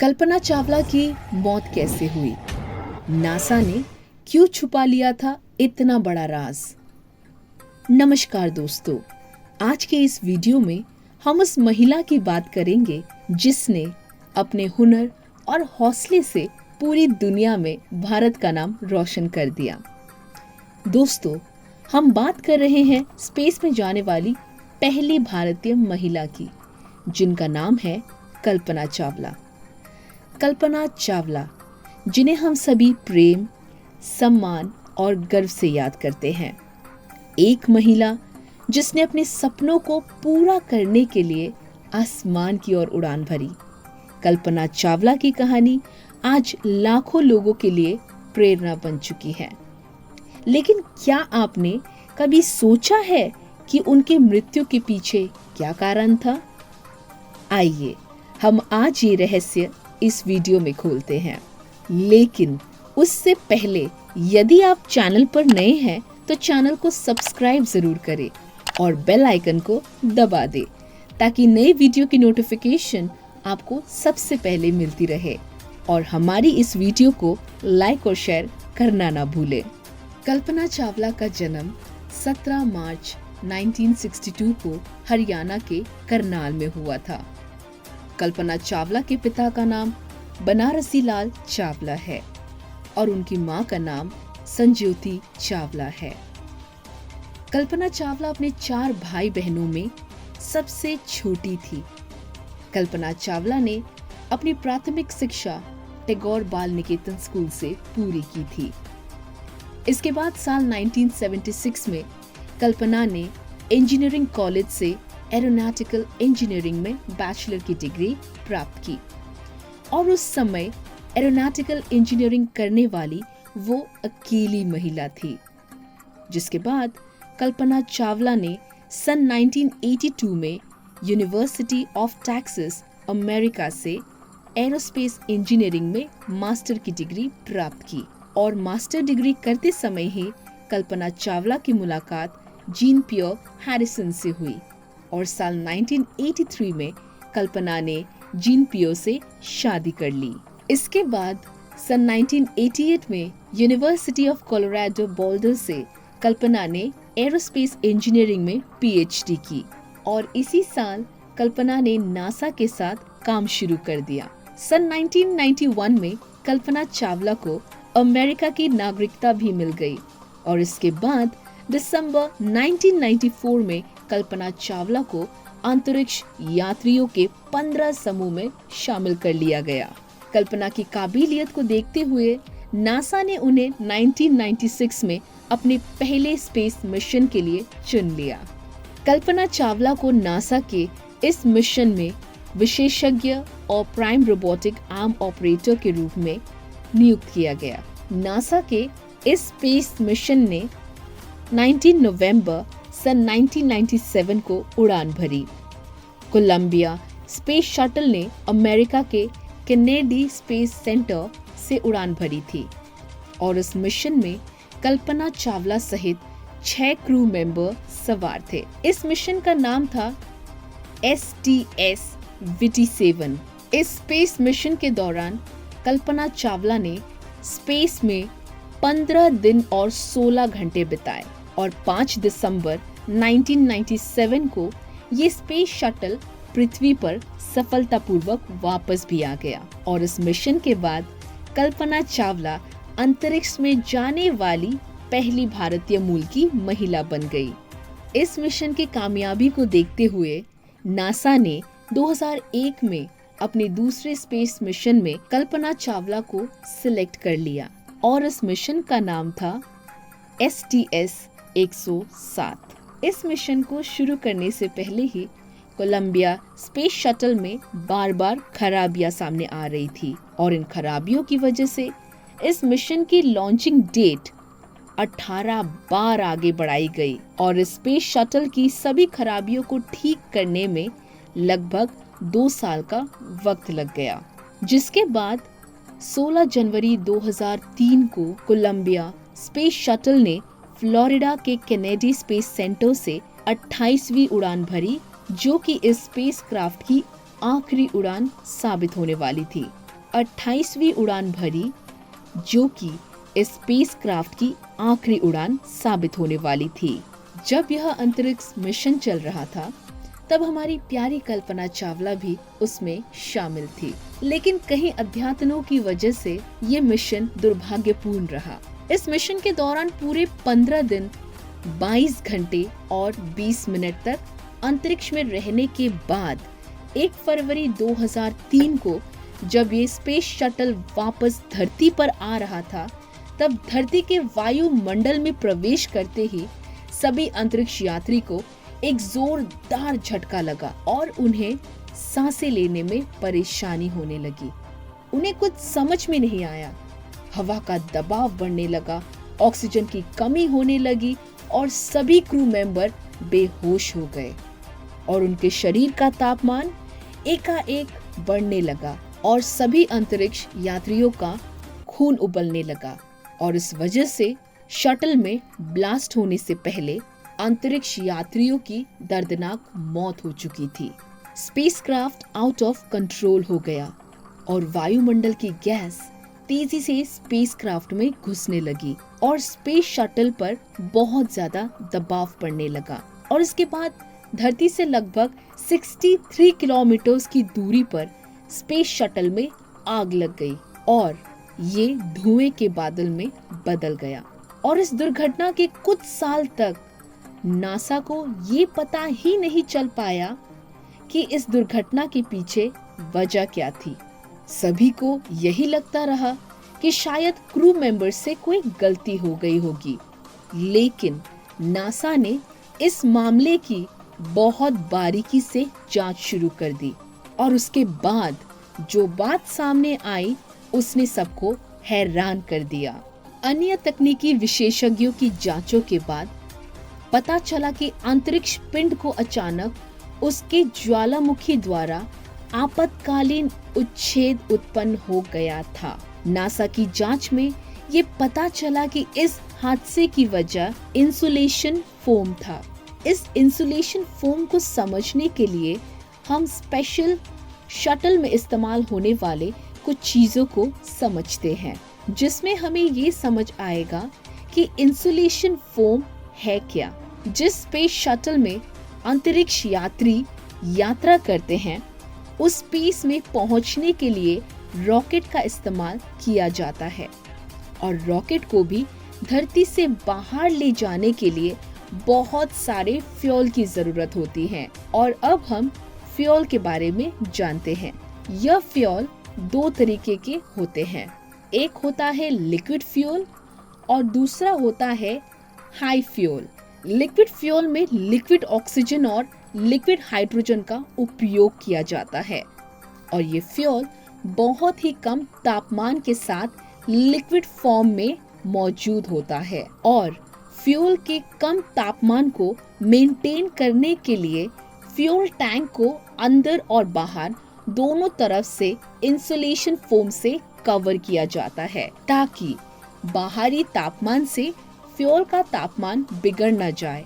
कल्पना चावला की मौत कैसे हुई? नासा ने क्यों छुपा लिया था इतना बड़ा राज? नमस्कार दोस्तों, आज के इस वीडियो में हम उस महिला की बात करेंगे जिसने अपने हुनर और हौसले से पूरी दुनिया में भारत का नाम रोशन कर दिया। दोस्तों, हम बात कर रहे हैं स्पेस में जाने वाली पहली भारतीय महिला की, जिनका नाम है कल्पना चावला। कल्पना चावला, जिन्हें हम सभी प्रेम, सम्मान और गर्व से याद करते हैं। एक महिला जिसने अपने सपनों को पूरा करने के लिए आसमान की ओर उड़ान भरी। कल्पना चावला की कहानी आज लाखों लोगों के लिए प्रेरणा बन चुकी है। लेकिन क्या आपने कभी सोचा है कि उनके मृत्यु के पीछे क्या कारण था? आइए हम आज ये रहस्य इस वीडियो में खोलते हैं। लेकिन उससे पहले यदि आप चैनल पर नए हैं तो चैनल को सब्सक्राइब जरूर करें और बेल आइकन को दबा दें ताकि नए वीडियो की नोटिफिकेशन आपको सबसे पहले मिलती रहे। और हमारी इस वीडियो को लाइक और शेयर करना ना भूलें। कल्पना चावला का जन्म 17 मार्च 1962 को हरियाणा के करनाल में हुआ था। कल्पना चावला के पिता का नाम बनारसी लाल चावला है और उनकी मां का नाम संज्योति चावला है। कल्पना चावला अपने 4 भाई बहनों में सबसे छोटी थी। कल्पना चावला ने अपनी प्राथमिक शिक्षा टैगोर बाल निकेतन स्कूल से पूरी की थी। इसके बाद साल 1976 में कल्पना ने इंजीनियरिंग कॉलेज से एरोनॉटिकल इंजीनियरिंग में बैचलर की डिग्री प्राप्त की और उस समय एरोनॉटिकल इंजीनियरिंग करने वाली वो अकेली महिला थी। जिसके बाद कल्पना चावला ने सन 1982 में यूनिवर्सिटी ऑफ टेक्सास अमेरिका से एरोस्पेस इंजीनियरिंग में मास्टर की डिग्री प्राप्त की और मास्टर डिग्री करते समय ही कल्पना चावला की मुलाकात जीन पियर हैरिसन से हुई और साल 1983 में कल्पना ने जीन पियर से शादी कर ली। इसके बाद सन 1988 में यूनिवर्सिटी ऑफ कोलोराडो बोल्डर से कल्पना ने एरोस्पेस इंजीनियरिंग में पीएचडी की और इसी साल कल्पना ने नासा के साथ काम शुरू कर दिया। सन 1991 में कल्पना चावला को अमेरिका की नागरिकता भी मिल गई और इसके बाद दिसंबर 1994 में कल्पना चावला को अंतरिक्ष यात्रियों के 15 समूह में शामिल कर लिया गया। कल्पना की काबिलियत को देखते हुए नासा ने उन्हें 1996 में अपने पहले स्पेस मिशन के लिए चुन लिया। कल्पना चावला को नासा के इस मिशन में विशेषज्ञ और प्राइम रोबोटिक आर्म ऑपरेटर के रूप में नियुक्त किया गया। नासा के इस स्पेस मिशन ने 19 नवंबर सन 1997 को उड़ान भरी। कोलंबिया स्पेस शटल ने अमेरिका के केनेडी स्पेस सेंटर से उड़ान भरी थी और इस मिशन में कल्पना चावला सहित 6 क्रू मेंबर सवार थे। इस मिशन का नाम था STS-VT7। इस स्पेस मिशन के दौरान कल्पना चावला ने स्पेस में 15 दिन और 16 घंटे बिताए और 5 दिसंबर 1997 को ये स्पेस शटल पृथ्वी पर सफलतापूर्वक वापस भी आ गया और इस मिशन के बाद कल्पना चावला अंतरिक्ष में जाने वाली पहली भारतीय मूल की महिला बन गई। इस मिशन की कामयाबी को देखते हुए नासा ने 2001 में अपने दूसरे स्पेस मिशन में कल्पना चावला को सिलेक्ट कर लिया और इस मिशन का नाम था STS-107। इस मिशन को शुरू करने से पहले ही कोलंबिया स्पेस शटल में बार बार खराबियां सामने आ रही थी और इन खराबियों की वजह से इस मिशन की लॉन्चिंग डेट 18 बार आगे बढ़ाई गई और स्पेस शटल की सभी खराबियों को ठीक करने में लगभग 2 साल का वक्त लग गया। जिसके बाद 16 जनवरी 2003 को कोलंबिया स्पेस शटल ने फ्लोरिडा के केनेडी स्पेस सेंटर से 28वीं उड़ान भरी, जो कि इस स्पेस क्राफ्ट की आखिरी उड़ान साबित होने वाली थी। 28वीं उड़ान भरी, जो कि इस स्पेसक्राफ्ट की आखिरी उड़ान साबित होने वाली थी। जब यह अंतरिक्ष मिशन चल रहा था, तब हमारी प्यारी कल्पना चावला भी उसमें शामिल थी, लेकिन कई अध्यातनों की वजह से ये मिशन दुर्भाग्यपूर्ण रहा। इस मिशन के दौरान पूरे 15 दिन 22 घंटे और 20 मिनट तक अंतरिक्ष में रहने के बाद 1 फरवरी 2003 को जब ये स्पेस शटल वापस धरती पर आ रहा था, तब धरती के वायुमंडल में प्रवेश करते ही सभी अंतरिक्ष यात्री को एक जोरदार झटका लगा और उन्हें सांसें लेने में परेशानी होने लगी। उन्हें कुछ समझ में नहीं आया। हवा का दबाव बढ़ने लगा, ऑक्सीजन की कमी होने लगी और सभी क्रू मेंबर बेहोश हो गए और उनके शरीर का तापमान एकाएक बढ़ने लगा और सभी अंतरिक्ष यात्रियों का खून उबलने लगा और इस वजह से शटल में ब्लास्ट होने से पहले अंतरिक्ष यात्रियों की दर्दनाक मौत हो चुकी थी। स्पेसक्राफ्ट आउट ऑफ कंट्रोल हो गया और वायुमंडल की गैस तेजी से स्पेसक्राफ्ट में घुसने लगी और स्पेस शटल पर बहुत ज्यादा दबाव पड़ने लगा और इसके बाद धरती से लगभग 63 किलोमीटर की दूरी पर स्पेस शटल में आग लग गई और ये धुएं के बादल में बदल गया। और इस दुर्घटना के कुछ साल तक नासा को ये पता ही नहीं चल पाया कि इस दुर्घटना के पीछे वजह क्या थी। सभी को यही लगता रहा कि शायद क्रू मेंबर से कोई गलती हो गई होगी, लेकिन नासा ने इस मामले की बहुत बारीकी से जांच शुरू कर दी और उसके बाद जो बात सामने आई उसने सबको हैरान कर दिया। अन्य तकनीकी विशेषज्ञों की जांचों के बाद पता चला कि अंतरिक्ष पिंड को अचानक उसके ज्वालामुखी द्वारा आपातकालीन उच्छेद उत्पन्न हो गया था। नासा की जांच में ये पता चला कि इस हादसे की वजह इंसुलेशन फोम था। इस इंसुलेशन फोम को समझने के लिए हम स्पेशल शटल में इस्तेमाल होने वाले कुछ चीजों को समझते हैं, जिसमें हमें ये समझ आएगा कि इंसुलेशन फोम है क्या। जिस स्पेस शटल में अंतरिक्ष यात्री यात्रा करते हैं, उस स्पेस में पहुंचने के लिए रॉकेट का इस्तेमाल किया जाता है और रॉकेट को भी धरती से बाहर ले जाने के लिए बहुत सारे फ्यूल की जरूरत होती है। और अब हम फ्यूल के बारे में जानते हैं। यह फ्यूल 2 तरीके के होते हैं। एक होता है लिक्विड फ्यूल और दूसरा होता है हाई फ्यूल। लिक्विड फ्यूल में लिक्विड ऑक्सीजन और लिक्विड हाइड्रोजन का उपयोग किया जाता है और ये फ्यूल बहुत ही कम तापमान के साथ लिक्विड फॉर्म में मौजूद होता है और फ्यूल के कम तापमान को मेंटेन करने के लिए फ्यूल टैंक को अंदर और बाहर दोनों तरफ से इंसुलेशन फोम से कवर किया जाता है ताकि बाहरी तापमान से फ्यूल का तापमान बिगड़ न जाए।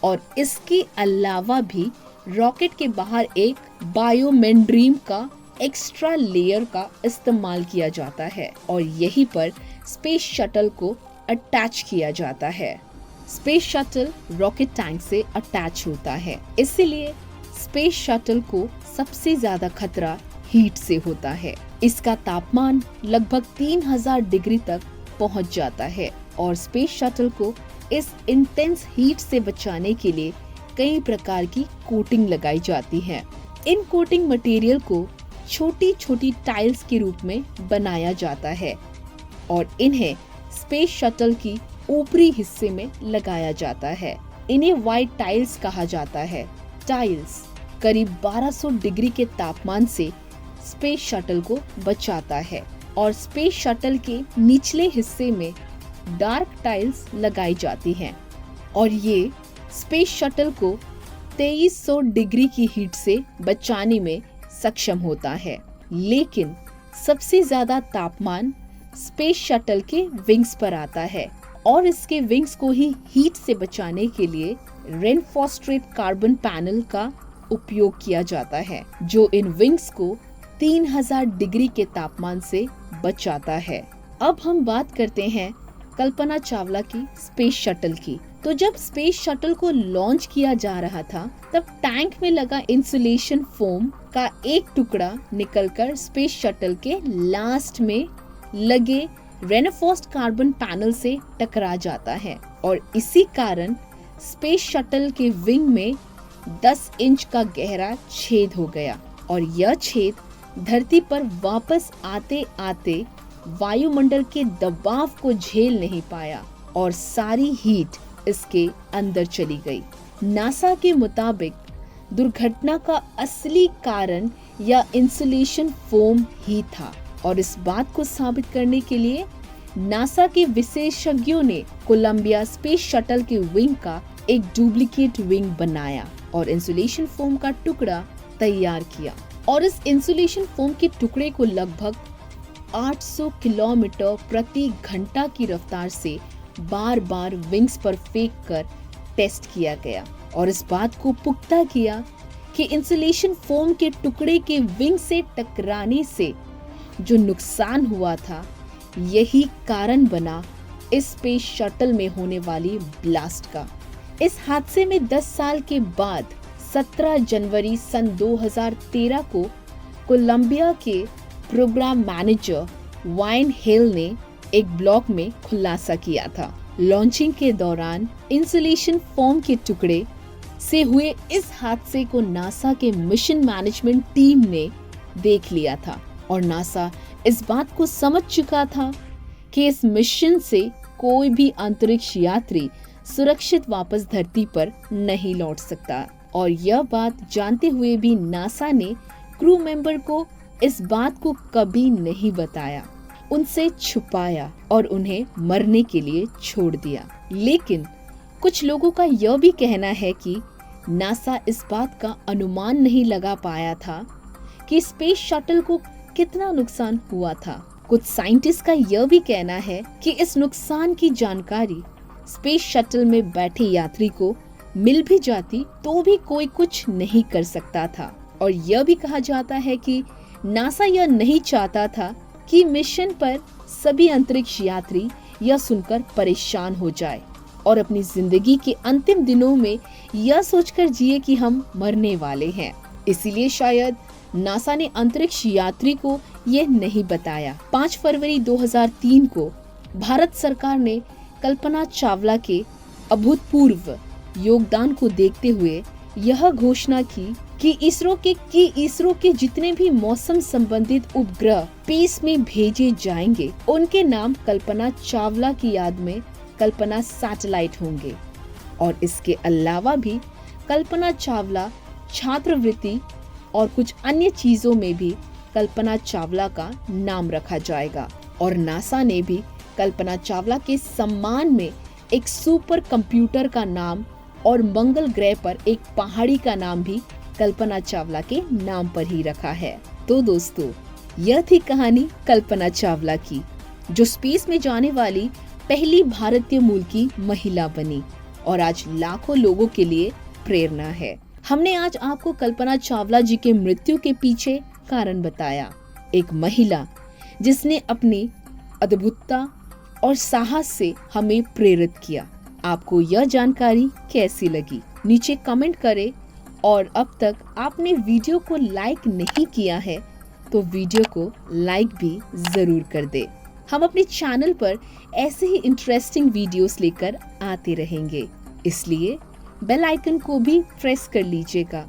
और इसके अलावा भी रॉकेट के बाहर एक बायोमेम्ब्रेन का एक्स्ट्रा लेयर का इस्तेमाल किया जाता है और यहीं पर स्पेस शटल को अटैच किया जाता है। स्पेस शटल रॉकेट टैंक से अटैच होता है, इसलिए स्पेस शटल को सबसे ज्यादा खतरा हीट से होता है। इसका तापमान लगभग 3000 डिग्री तक पहुंच जाता है और स्पेस शटल को इस इंटेंस हीट से बचाने के लिए कई प्रकार की कोटिंग लगाई जाती है। इन कोटिंग मटेरियल को छोटी छोटी टाइल्स के रूप में बनाया जाता है और इन्हें स्पेस शटल की ऊपरी हिस्से में लगाया जाता है। इन्हें व्हाइट टाइल्स कहा जाता है। टाइल्स करीब 1200 डिग्री के तापमान से स्पेस शटल को बचाता है और स्पेस शटल के निचले हिस्से में डार्क टाइल्स लगाई जाती हैं और ये स्पेस शटल को 2300 डिग्री की हीट से बचाने में सक्षम होता है। लेकिन सबसे ज्यादा तापमान स्पेस शटल के विंग्स पर आता है और इसके विंग्स को ही हीट से बचाने के लिए रेनफॉस्ट्रेट कार्बन पैनल का उपयोग किया जाता है, जो इन विंग्स को 3000 डिग्री के तापमान से बचाता है। अब हम बात करते हैं कल्पना चावला की स्पेस शटल की। तो जब स्पेस शटल को लॉन्च किया जा रहा था, तब टैंक में लगा इंसुलेशन फोम का एक टुकड़ा निकलकर स्पेस शटल के लास्ट में लगे रेनफोर्स्ड कार्बन पैनल से टकरा जाता है और इसी कारण स्पेस शटल के विंग में 10 इंच का गहरा छेद हो गया और यह छेद धरती पर वापस आते आते वायुमंडल के दबाव को झेल नहीं पाया और सारी हीट इसके अंदर चली गई। नासा के मुताबिक दुर्घटना का असली कारण यह इंसुलेशन फोम ही था और इस बात को साबित करने के लिए नासा के विशेषज्ञों ने कोलंबिया स्पेस शटल के विंग का एक डुप्लीकेट विंग बनाया और इंसुलेशन फोम का टुकड़ा तैयार किया और इस इंसुलेशन फोम के टुकड़े को लगभग 800 किलोमीटर प्रति घंटा की रफ्तार से बार बार विंग्स पर फेंक कर टेस्ट किया गया और इस बात को पुख्ता किया कि इंसुलेशन फोम के टुकड़े के विंग से टकराने से जो नुकसान हुआ था, यही कारण बना इस स्पेस शटल में होने वाली ब्लास्ट का। इस हादसे में 10 साल के बाद 17 जनवरी सन 2013 को कोलंबिया के प्रोग्राम मैनेजर वाइन हेल ने एक ब्लॉग में खुलासा किया था। लॉन्चिंग के दौरान इंसुलेशन फोम के टुकड़े से हुए इस हादसे को नासा के मिशन मैनेजमेंट टीम ने देख लिया था और नासा इस बात को समझ चुका था कि इस मिशन से कोई भी अंतरिक्ष यात्री सुरक्षित वापस धरती पर नहीं लौट सकता और यह बात जानते हुए भी नासा ने क्रू मेंबर को इस बात को कभी नहीं बताया, उनसे छुपाया और उन्हें मरने के लिए छोड़ दिया। लेकिन कुछ लोगों का यह भी कहना है कि नासा इस बात का अनुमान नहीं लगा पाया था कि स्पेस शटल को कितना नुकसान हुआ था। कुछ साइंटिस्ट का यह भी कहना है कि इस नुकसान की जानकारी स्पेस शटल में बैठे यात्री को मिल भी जाती तो भी कोई कुछ नहीं कर सकता था और यह भी कहा जाता है कि नासा यह नहीं चाहता था कि मिशन पर सभी अंतरिक्ष यात्री यह सुनकर परेशान हो जाए और अपनी जिंदगी के अंतिम दिनों में यह सोचकर जिए कि हम मरने वाले हैं। इसीलिए शायद नासा ने अंतरिक्ष यात्री को यह नहीं बताया। 5 फरवरी 2003 को भारत सरकार ने कल्पना चावला के अभूतपूर्व योगदान को देखते हुए यह घोषणा की कि इसरो के जितने भी मौसम संबंधित उपग्रह स्पेस में भेजे जाएंगे, उनके नाम कल्पना चावला की याद में कल्पना सैटेलाइट होंगे और इसके अलावा भी कल्पना चावला छात्रवृत्ति और कुछ अन्य चीजों में भी कल्पना चावला का नाम रखा जाएगा और नासा ने भी कल्पना चावला के सम्मान में एक सुपर कंप्यूटर का नाम और मंगल ग्रह पर एक पहाड़ी का नाम भी कल्पना चावला के नाम पर ही रखा है। तो दोस्तों, यह थी कहानी कल्पना चावला की, जो स्पेस में जाने वाली पहली भारतीय मूल की महिला बनी और आज लाखों लोगों के लिए प्रेरणा है। हमने आज आपको कल्पना चावला जी के मृत्यु के पीछे कारण बताया। एक महिला जिसने अपनी अद्भुतता और साहस से हमें प्रेरित किया। आपको यह जानकारी कैसी लगी? नीचे कमेंट करें और अब तक आपने वीडियो को लाइक नहीं किया है तो वीडियो को लाइक भी जरूर कर दे। हम अपने चैनल पर ऐसे ही इंटरेस्टिंग वीडियोस लेकर आते रहेंगे, इसलिए बेल आइकन को भी प्रेस कर लीजिएगा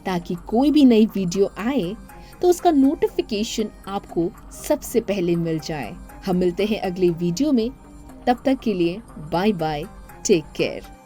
ताकि कोई भी नई वीडियो आए तो उसका नोटिफिकेशन आपको सबसे पहले मिल जाए। हम मिलते हैं अगले वीडियो में, तब तक के लिए बाय बाय, टेक केयर।